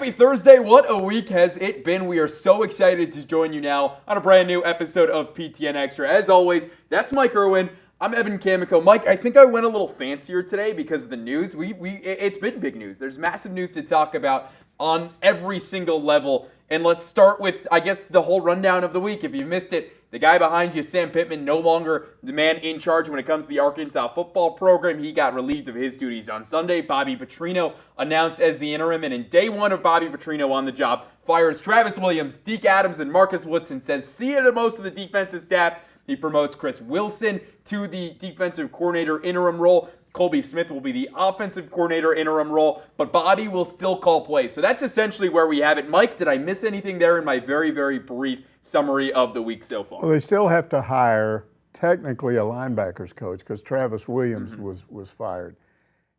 Happy Thursday. What a week has it been. We are so excited to join you now on a brand new episode of PTN Extra. As always, that's Mike Irwin. I'm Evan Kamiko. Mike, I think I went a little fancier today because of the news. It's been big news. There's massive news to talk about on every single level. And let's start with, I guess, the whole rundown of the week. If you missed it, the guy behind you, Sam Pittman, no longer the man in charge when it comes to the Arkansas football program. He got relieved of his duties on Sunday. Bobby Petrino announced as the interim, and in day one of Bobby Petrino on the job, fires Travis Williams, Deke Adams, and Marcus Woodson, says see you to most of the defensive staff. He promotes Chris Wilson to the defensive coordinator interim role. Colby Smith will be the offensive coordinator interim role, but Bobby will still call plays. So that's essentially where we have it. Mike, did I miss anything there in my very, very brief summary of the week so far? Well, they still have to hire technically a linebackers coach because Travis Williams was fired.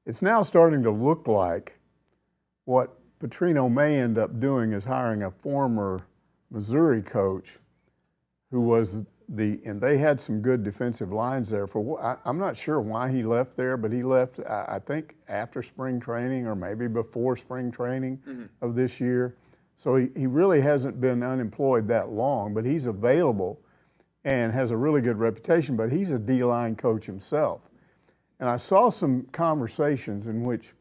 It's now starting to look like what Petrino may end up doing is hiring a former Missouri coach who was and they had some good defensive lines there. I'm not sure why he left there, but he left, I think, after spring training or maybe before spring training of this year. So he really hasn't been unemployed that long, but he's available and has a really good reputation, but he's a D-line coach himself. And I saw some conversations in which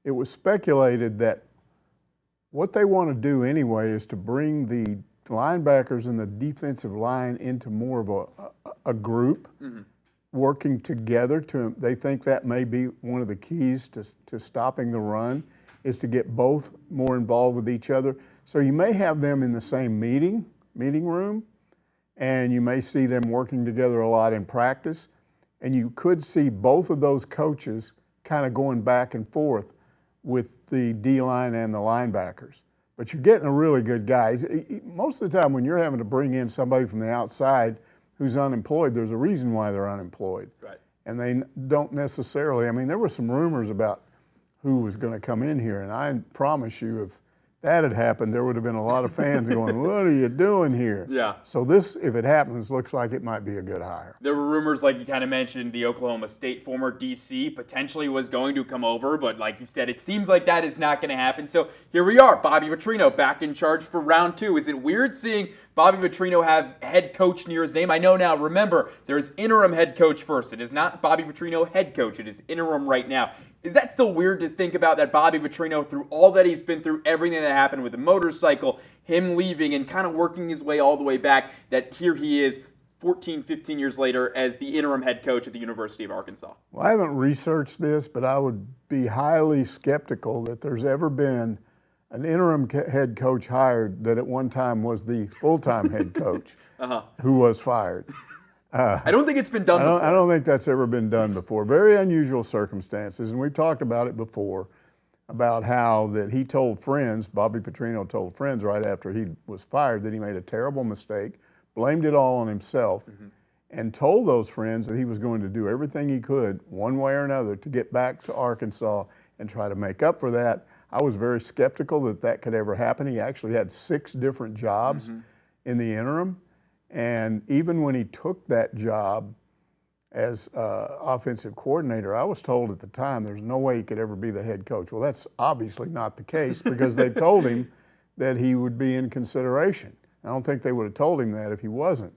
it was speculated that what they want to do anyway is to bring the linebackers and the defensive line into more of a group working together. They think that may be one of the keys to stopping the run is to get both more involved with each other. So you may have them in the same meeting room, and you may see them working together a lot in practice, and you could see both of those coaches kind of going back and forth with the D-line and the linebackers. But you're getting a really good guy. Most of the time when you're having to bring in somebody from the outside who's unemployed, there's a reason why they're unemployed. Right. And they don't necessarily, there were some rumors about who was going to come in here, and I promise you if that had happened, there would have been a lot of fans going, what are you doing here? Yeah. So this, if it happens, looks like it might be a good hire. There were rumors, like you kind of mentioned, the Oklahoma State former DC potentially was going to come over, but like you said, it seems like that is not going to happen. So here we are, Bobby Petrino back in charge for round two. Is it weird seeing Bobby Petrino have head coach near his name? I know now, remember, there's interim head coach first. It is not Bobby Petrino head coach. It is interim right now. Is that still weird to think about that Bobby Petrino, through all that he's been through, everything that happened with the motorcycle, him leaving and kind of working his way all the way back, that here he is 14, 15 years later as the interim head coach at the University of Arkansas? Well, I haven't researched this, but I would be highly skeptical that there's ever been an interim head coach hired that at one time was the full-time head coach who was fired. I don't think it's been done before. I don't think that's ever been done before. Very unusual circumstances, and we've talked about it before, about how that he told friends, Bobby Petrino told friends right after he was fired that he made a terrible mistake, blamed it all on himself, and told those friends that he was going to do everything he could, one way or another, to get back to Arkansas and try to make up for that. I was very skeptical that that could ever happen. He actually had 6 different jobs in the interim. And even when he took that job as offensive coordinator, I was told at the time there's no way he could ever be the head coach. Well, that's obviously not the case because they told him that he would be in consideration. I don't think they would have told him that if he wasn't.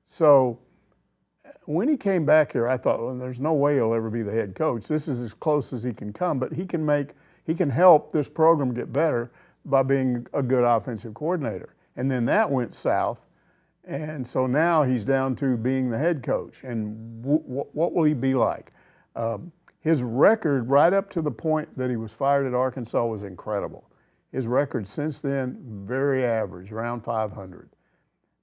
So when he came back here, I thought, well, there's no way he'll ever be the head coach. This is as close as he can come, but he can help this program get better by being a good offensive coordinator. And then that went south. And so now he's down to being the head coach. And what will he be like? His record right up to the point that he was fired at Arkansas was incredible. His record since then, very average, around 500.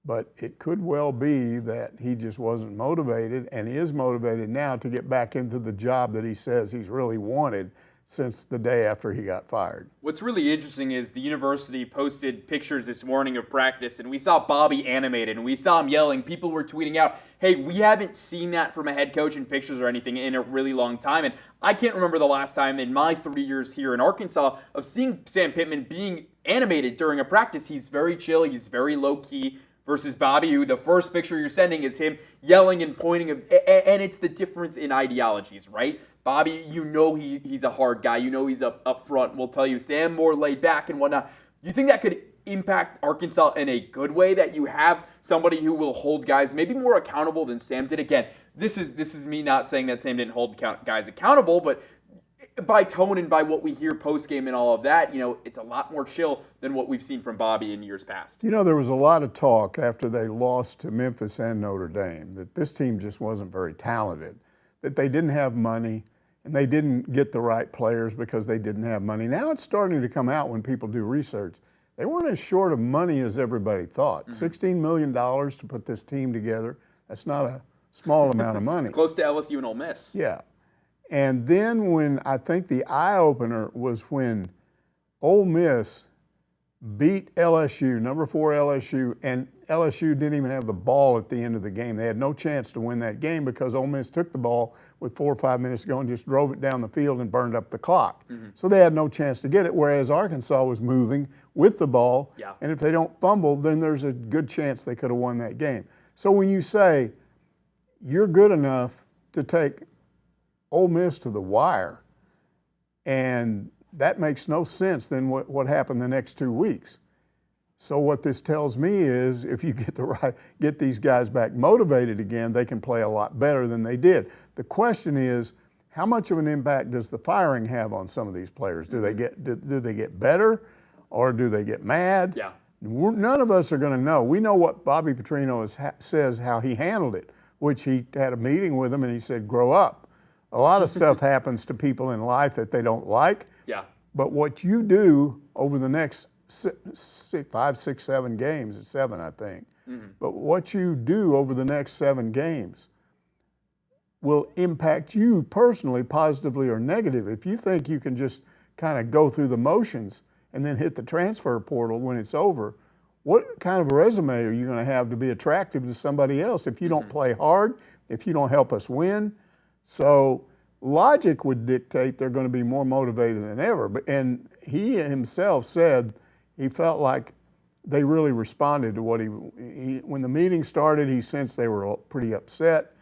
But it could well be that he just wasn't motivated and is motivated now to get back into the job that he says he's really wanted since the day after he got fired. What's really interesting is the university posted pictures this morning of practice, and we saw Bobby animated, and we saw him yelling. People were tweeting out, hey, we haven't seen that from a head coach in pictures or anything in a really long time. And I can't remember the last time in my 3 years here in Arkansas of seeing Sam Pittman being animated during a practice. He's very chill. He's very low-key. versus Bobby, who the first picture you're sending is him yelling and pointing, and it's the difference in ideologies, right? Bobby, he's a hard guy. He's up front. We'll tell you, Sam more laid back and whatnot. You think that could impact Arkansas in a good way, that you have somebody who will hold guys maybe more accountable than Sam did? Again, this is me not saying that Sam didn't hold guys accountable, but by tone and by what we hear post-game and all of that, it's a lot more chill than what we've seen from Bobby in years past. There was a lot of talk after they lost to Memphis and Notre Dame that this team just wasn't very talented, that they didn't have money, and they didn't get the right players because they didn't have money. Now it's starting to come out when people do research. They weren't as short of money as everybody thought. $16 million to put this team together, that's not a small amount of money. It's close to LSU and Ole Miss. Yeah. And then when I think the eye-opener was when Ole Miss beat LSU, number 4 LSU, and LSU didn't even have the ball at the end of the game. They had no chance to win that game because Ole Miss took the ball with 4 or 5 minutes to go and just drove it down the field and burned up the clock. So they had no chance to get it, whereas Arkansas was moving with the ball. Yeah. And if they don't fumble, then there's a good chance they could have won that game. So when you say you're good enough to take Ole Miss to the wire, and that makes no sense than what happened the next 2 weeks. So what this tells me is if you get these guys back motivated again, they can play a lot better than they did. The question is, how much of an impact does the firing have on some of these players? Do they get better, or do they get mad? Yeah. None of us are going to know. We know what Bobby Petrino says how he handled it, which he had a meeting with him and he said, grow up. A lot of stuff happens to people in life that they don't like. Yeah. But what you do over the next 5, 6, 7 games, it's 7, I think. But what you do over the next 7 games will impact you personally, positively or negative. If you think you can just kind of go through the motions and then hit the transfer portal when it's over, what kind of a resume are you going to have to be attractive to somebody else if you don't play hard, if you don't help us win? So logic would dictate they're going to be more motivated than ever. And he himself said he felt like they really responded to what when the meeting started, he sensed they were pretty upset.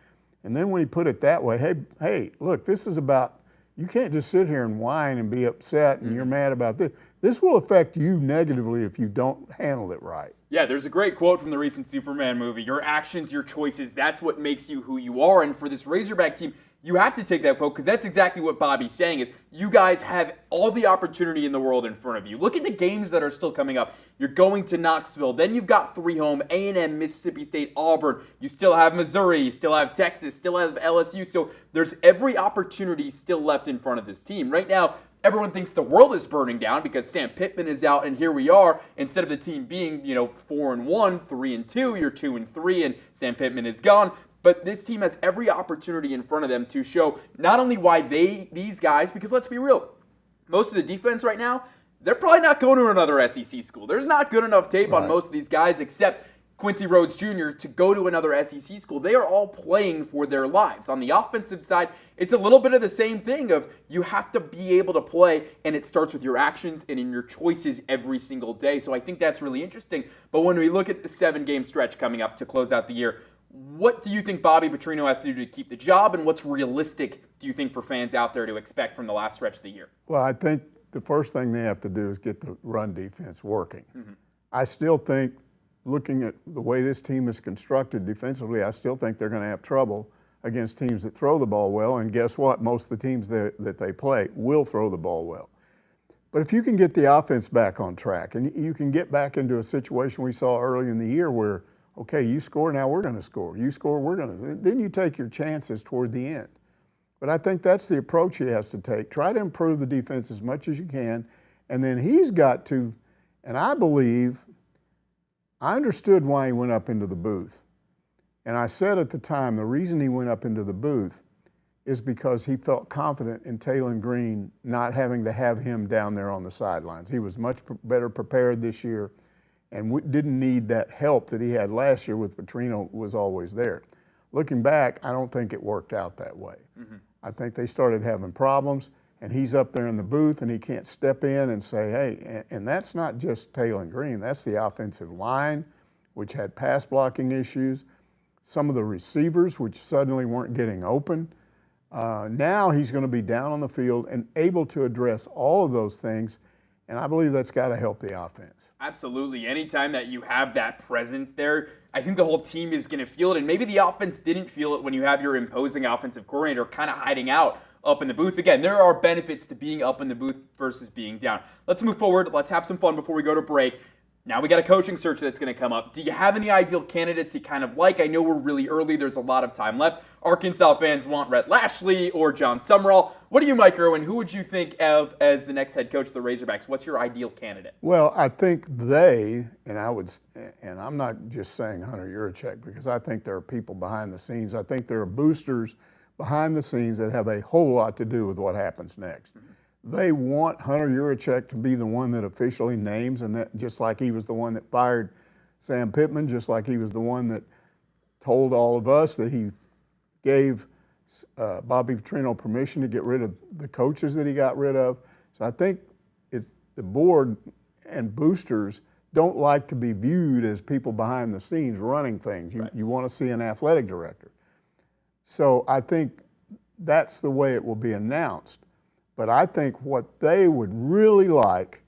And then when he put it that way, hey, look, this is about, you can't just sit here and whine and be upset and you're mad about this. This will affect you negatively if you don't handle it right. Yeah, there's a great quote from the recent Superman movie. Your actions, your choices, that's what makes you who you are. And for this Razorback team, you have to take that quote because that's exactly what Bobby's saying is you guys have all the opportunity in the world in front of you. Look at the games that are still coming up. You're going to Knoxville. Then you've got 3 home, A&M, Mississippi State, Auburn. You still have Missouri. You still have Texas. Still have LSU. So there's every opportunity still left in front of this team. Right now, everyone thinks the world is burning down because Sam Pittman is out, and here we are. Instead of the team being, 4-1, 3-2, you're 2-3, and Sam Pittman is gone. But this team has every opportunity in front of them to show not only why these guys, because let's be real, most of the defense right now, they're probably not going to another SEC school. There's not good enough tape on most of these guys except Quincy Rhodes Jr. to go to another SEC school. They are all playing for their lives. On the offensive side, it's a little bit of the same thing of you have to be able to play, and it starts with your actions and in your choices every single day. So I think that's really interesting. But when we look at the 7-game stretch coming up to close out the year, what do you think Bobby Petrino has to do to keep the job, and what's realistic, do you think, for fans out there to expect from the last stretch of the year? Well, I think the first thing they have to do is get the run defense working. I still think, looking at the way this team is constructed defensively, I still think they're going to have trouble against teams that throw the ball well, and guess what? Most of the teams that they play will throw the ball well. But if you can get the offense back on track, and you can get back into a situation we saw early in the year where, okay, you score, now we're going to score. You score, we're going to. Then you take your chances toward the end. But I think that's the approach he has to take. Try to improve the defense as much as you can, and then he's got to, and I understood why he went up into the booth. And I said at the time, the reason he went up into the booth is because he felt confident in Taylor Green not having to have him down there on the sidelines. He was much better prepared this year and didn't need that help that he had last year with Petrino was always there. Looking back, I don't think it worked out that way. I think they started having problems, and he's up there in the booth, and he can't step in and say, hey, and that's not just Taylor Green, that's the offensive line, which had pass blocking issues, some of the receivers, which suddenly weren't getting open. Now he's going to be down on the field and able to address all of those things, and I believe that's got to help the offense. Absolutely. Anytime that you have that presence there, I think the whole team is going to feel it, and maybe the offense didn't feel it when you have your imposing offensive coordinator kind of hiding out up in the booth. Again, there are benefits to being up in the booth versus being down. Let's move forward. Let's have some fun before we go to break. Now we got a coaching search that's going to come up. Do you have any ideal candidates you kind of like? I know we're really early. There's a lot of time left. Arkansas fans want Rhett Lashley or John Summerall. What do you, Mike Irwin? Who would you think of as the next head coach of the Razorbacks? What's your ideal candidate? Well, I think and I'm not just saying Hunter Yurachek, because I think there are people behind the scenes. I think there are boosters behind the scenes that have a whole lot to do with what happens next. Mm-hmm. They want Hunter Yurachek to be the one that officially names, and that, just like he was the one that fired Sam Pittman, just like he was the one that told all of us that he gave Bobby Petrino permission to get rid of the coaches that he got rid of. So I think it's the board and boosters don't like to be viewed as people behind the scenes running things. You want to see an athletic director. So I think that's the way it will be announced. But I think what they would really like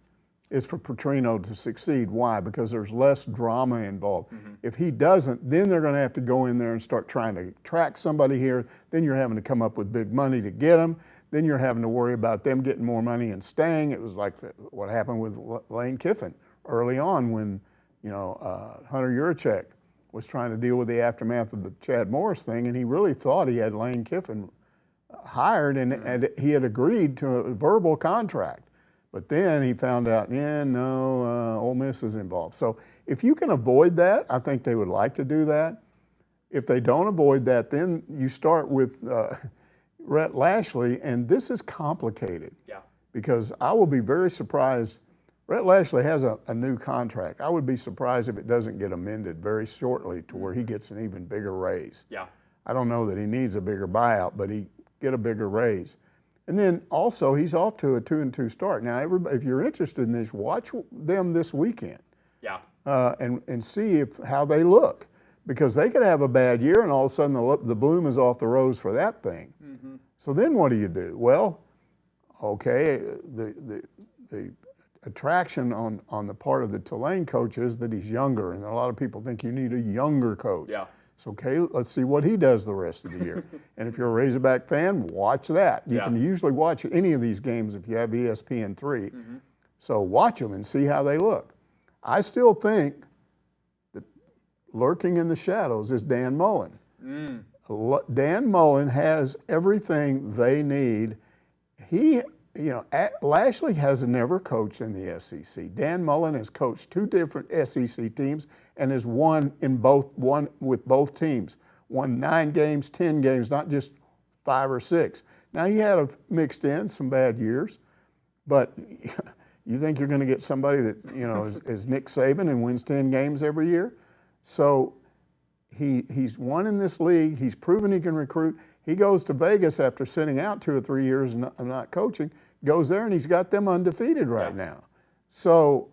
is for Petrino to succeed. Why? Because there's less drama involved. Mm-hmm. If he doesn't, then they're going to have to go in there and start trying to track somebody here. Then you're having to come up with big money to get them. Then you're having to worry about them getting more money and staying. It was like what happened with Lane Kiffin early on when Hunter Yurachek was trying to deal with the aftermath of the Chad Morris thing, and he really thought he had Lane Kiffin hired, and he had agreed to a verbal contract. But then he found out, Ole Miss is involved. So if you can avoid that, I think they would like to do that. If they don't avoid that, then you start with Rhett Lashley, and this is complicated. Yeah. Because I will be very surprised. Rhett Lashley has a new contract. I would be surprised if it doesn't get amended very shortly to where he gets an even bigger raise. Yeah. I don't know that he needs a bigger buyout, but he get a bigger raise. And then also he's off to a 2-2 start. Now, if you're interested in this, watch them this weekend. Yeah. And see how they look, because they could have a bad year and all of a sudden the bloom is off the rose for that thing. Mm-hmm. So then what do you do? Well, okay, the attraction on the part of the Tulane coach is that he's younger, and a lot of people think you need a younger coach. Yeah. So, okay, let's see what he does the rest of the year. And if you're a Razorback fan, watch that. You can usually watch any of these games if you have ESPN3. Mm-hmm. So watch them and see how they look. I still think that lurking in the shadows is Dan Mullen. Dan Mullen has everything they need. Lashley has never coached in the SEC. Dan Mullen has coached 2 different SEC teams and has won with both teams. Won 9 games, 10 games, not just 5 or 6. Now he had mixed in some bad years, but you think you're going to get somebody that is Nick Saban and wins 10 games every year? So he's won in this league. He's proven he can recruit. He goes to Vegas after sitting out 2 or 3 years and not coaching, goes there and he's got them undefeated right now. So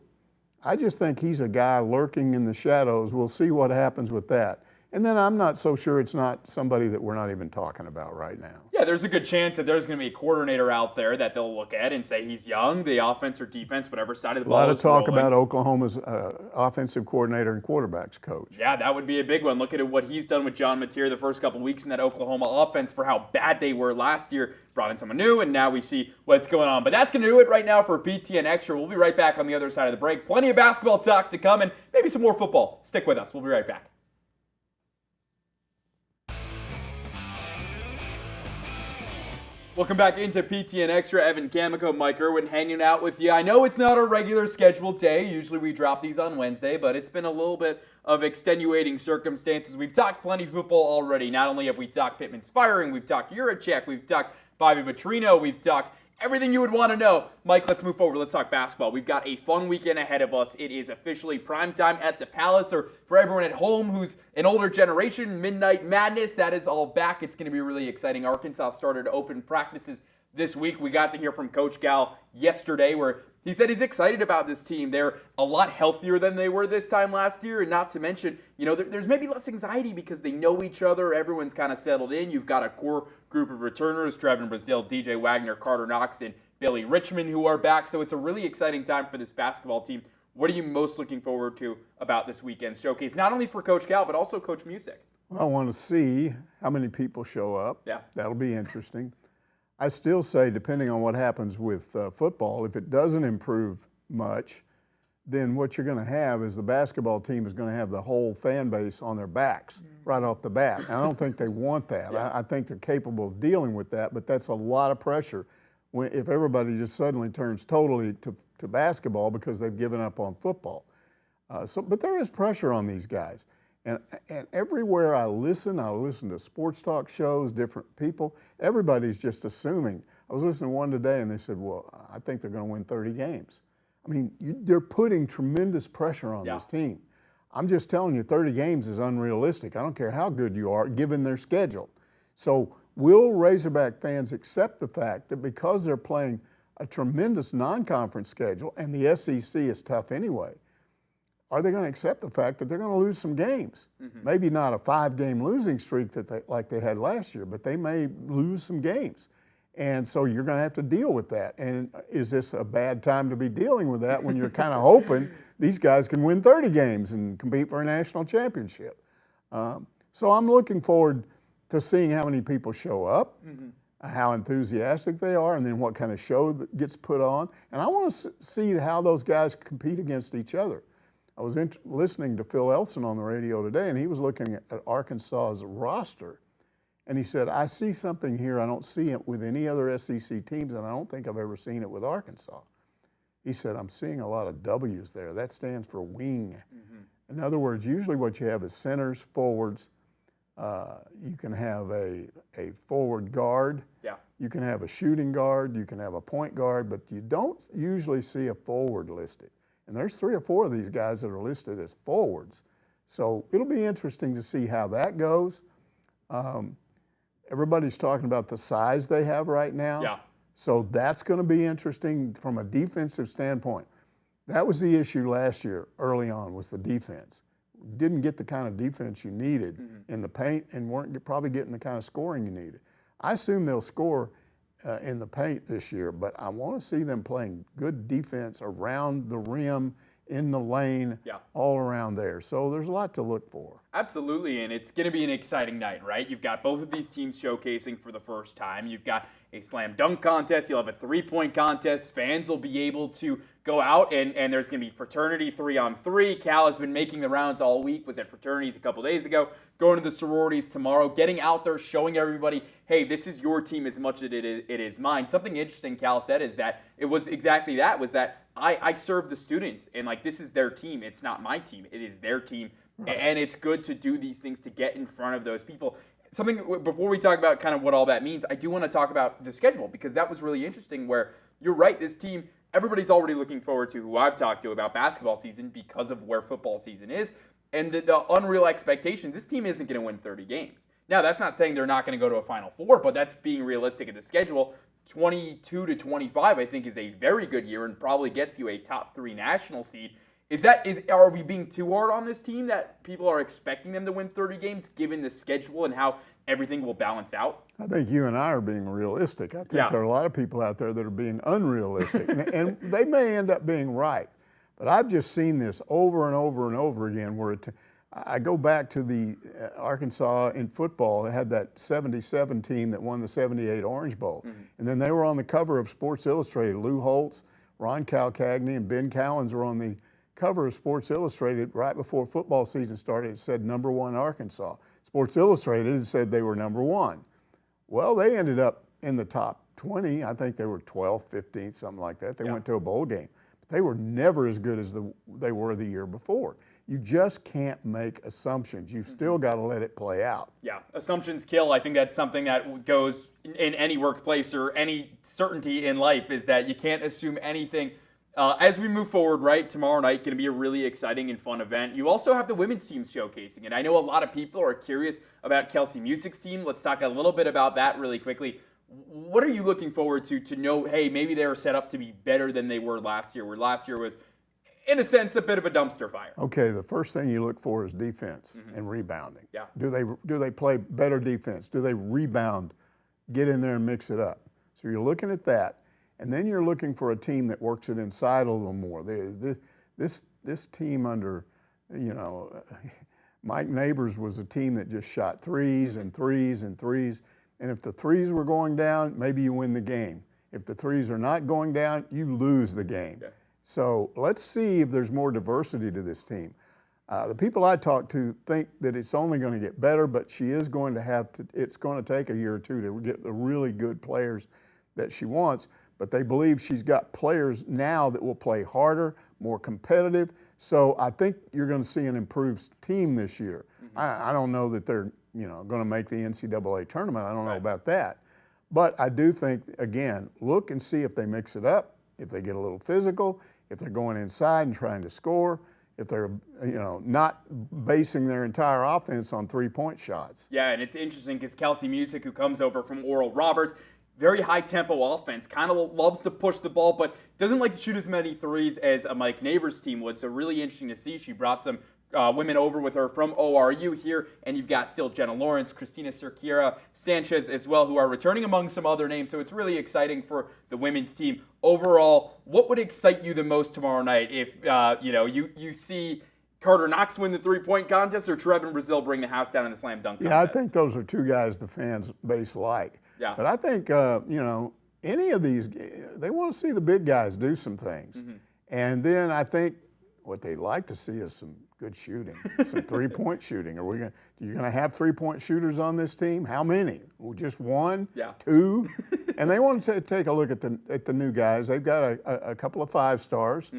I just think he's a guy lurking in the shadows. We'll see what happens with that. And then I'm not so sure it's not somebody that we're not even talking about right now. Yeah, there's a good chance that there's going to be a coordinator out there that they'll look at and say he's young, the offense or defense, whatever side of the ball is rolling. A lot of talk about Oklahoma's offensive coordinator and quarterbacks coach. Yeah, that would be a big one. Look at what he's done with John Mateer the first couple of weeks in that Oklahoma offense for how bad they were last year. Brought in someone new, and now we see what's going on. But that's going to do it right now for PTN Extra. We'll be right back on the other side of the break. Plenty of basketball talk to come and maybe some more football. Stick with us. We'll be right back. Welcome back into PTN Extra. Evan Camico, Mike Irwin hanging out with you. I know it's not a regular scheduled day. Usually we drop these on Wednesday, but it's been a little bit of extenuating circumstances. We've talked plenty of football already. Not only have we talked Pittman's firing, we've talked Yurachek, we've talked Bobby Petrino, we've talked everything you would want to know. Mike, let's move forward. Let's talk basketball. We've got a fun weekend ahead of us. It is officially primetime at the Palace, or for everyone at home who's an older generation, Midnight Madness. That is all back. It's going to be really exciting. Arkansas started open practices this week. We got to hear from Coach Gal yesterday where he said he's excited about this team. They're a lot healthier than they were this time last year. And not to mention, there's maybe less anxiety because they know each other. Everyone's kind of settled in. You've got a core group of returners, Trevin Brazile, DJ Wagner, Carter Knox, and Billy Richmond, who are back. So it's a really exciting time for this basketball team. What are you most looking forward to about this weekend's showcase? Not only for Coach Cal, but also Coach Music. Well, I want to see how many people show up. Yeah. That'll be interesting. I still say, depending on what happens with football, if it doesn't improve much, then what you're going to have is the basketball team is going to have the whole fan base on their backs right off the bat. And I don't think they want that. Yeah. I think they're capable of dealing with that, but that's a lot of pressure if everybody just suddenly turns totally to basketball because they've given up on football. But there is pressure on these guys. And everywhere I listen to sports talk shows, different people, everybody's just assuming. I was listening to one today and they said, well, I think they're going to win 30 games. I mean, they're putting tremendous pressure on this team. I'm just telling you, 30 games is unrealistic. I don't care how good you are, given their schedule. So will Razorback fans accept the fact that because they're playing a tremendous non-conference schedule and the SEC is tough anyway, are they going to accept the fact that they're going to lose some games? Maybe not a 5-game losing streak like they had last year, but they may lose some games. And so you're going to have to deal with that. And is this a bad time to be dealing with that when you're kind of hoping these guys can win 30 games and compete for a national championship? So I'm looking forward to seeing how many people show up, how enthusiastic they are, and then what kind of show that gets put on. And I want to see how those guys compete against each other. I was listening to Phil Elson on the radio today, and he was looking at Arkansas's roster. And he said, I see something here I don't see it with any other SEC teams, and I don't think I've ever seen it with Arkansas. He said, I'm seeing a lot of W's there. That stands for wing. In other words, usually what you have is centers, forwards. You can have a forward guard. Yeah. You can have a shooting guard. You can have a point guard, but you don't usually see a forward listed. And there's 3 or 4 of these guys that are listed as forwards. So it'll be interesting to see how that goes. Everybody's talking about the size they have right now. Yeah. So that's going to be interesting from a defensive standpoint. That was the issue last year early on, was the defense. Didn't get the kind of defense you needed in the paint and weren't probably getting the kind of scoring you needed. I assume they'll score in the paint this year, but I want to see them playing good defense around the rim, in the lane, all around there. So there's a lot to look for. Absolutely, and it's going to be an exciting night, right? You've got both of these teams showcasing for the first time. You've got a slam dunk contest. You'll have a 3-point contest. Fans will be able to go out, and there's going to be fraternity 3-on-3. Cal has been making the rounds all week, was at fraternities a couple days ago, going to the sororities tomorrow, getting out there, showing everybody, hey, this is your team as much as it is mine. Something interesting Cal said is that it was exactly that, was that I serve the students, and this is their team. It's not my team. It is their team. Right. And it's good to do these things to get in front of those people. Something, before we talk about kind of what all that means, I do want to talk about the schedule, because that was really interesting where you're right, this team, everybody's already looking forward to, who I've talked to about basketball season because of where football season is. And the unreal expectations, this team isn't going to win 30 games. Now, that's not saying they're not going to go to a Final Four, but that's being realistic at the schedule. 22 to 25, I think, is a very good year and probably gets you a top 3 national seed. Are we being too hard on this team that people are expecting them to win 30 games given the schedule and how everything will balance out? I think you and I are being realistic. I think there are a lot of people out there that are being unrealistic, and they may end up being right. But I've just seen this over and over and over again where I go back to the Arkansas in football. They had that 77 team that won the 78 Orange Bowl. And then they were on the cover of Sports Illustrated. Lou Holtz, Ron Calcagney, and Ben Cowens were on the cover of Sports Illustrated right before football season started. It said #1 Arkansas. Sports Illustrated said they were #1. Well, they ended up in the top 20. I think they were 12th, 15th, something like that. They went to a bowl game. But they were never as good as they were the year before. You just can't make assumptions. You've still got to let it play out. Yeah, assumptions kill. I think that's something that goes in any workplace or any certainty in life, is that you can't assume anything. As we move forward, right, tomorrow night going to be a really exciting and fun event. You also have the women's team showcasing, and I know a lot of people are curious about Kelsey Music's team. Let's talk a little bit about that really quickly. What are you looking forward to know, hey, maybe they were set up to be better than they were last year, where last year was, in a sense, a bit of a dumpster fire? Okay, the first thing you look for is defense and rebounding. Yeah. Do they play better defense? Do they rebound, get in there and mix it up? So you're looking at that, and then you're looking for a team that works it inside a little more. This team under, Mike Neighbors was a team that just shot threes and threes and threes. And if the threes were going down, maybe you win the game. If the threes are not going down, you lose the game. Okay. So let's see if there's more diversity to this team. The people I talk to think that it's only going to get better, but she is going to have to, it's going to take a year or two to get the really good players that she wants. But they believe she's got players now that will play harder, more competitive. So I think you're going to see an improved team this year. I don't know that they're going to make the NCAA tournament. I don't know about that. But I do think, again, look and see if they mix it up, if they get a little physical, if they're going inside and trying to score, if they're not basing their entire offense on three-point shots. Yeah, and it's interesting because Kelsey Music, who comes over from Oral Roberts, very high-tempo offense, kind of loves to push the ball, but doesn't like to shoot as many threes as a Mike Neighbors team would. So really interesting to see. She brought some women over with her from ORU here, and you've got still Jenna Lawrence, Christina Cerqueira, Sanchez as well, who are returning among some other names. So it's really exciting for the women's team. Overall, what would excite you the most tomorrow night if you see Carter Knox win the three-point contest or Trevin Brazil bring the house down in the slam dunk contest? Yeah, I think those are two guys the fans base like. Yeah. But I think, any of these, they want to see the big guys do some things. And then I think what they'd like to see is some good shooting, some three-point shooting. Are you going to have three-point shooters on this team? How many? Well, just one? Yeah. Two? And they want to take a look at the new guys. They've got a couple of 5 stars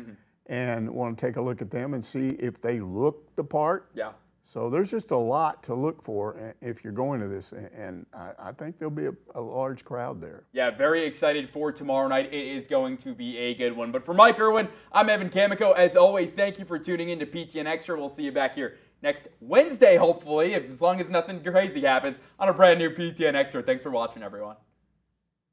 and want to take a look at them and see if they look the part. Yeah. So there's just a lot to look for if you're going to this, and I think there'll be a large crowd there. Yeah, very excited for tomorrow night. It is going to be a good one. But for Mike Irwin, I'm Evan Kamiko. As always, thank you for tuning in to PTN Extra. We'll see you back here next Wednesday, hopefully, as long as nothing crazy happens, on a brand new PTN Extra. Thanks for watching, everyone.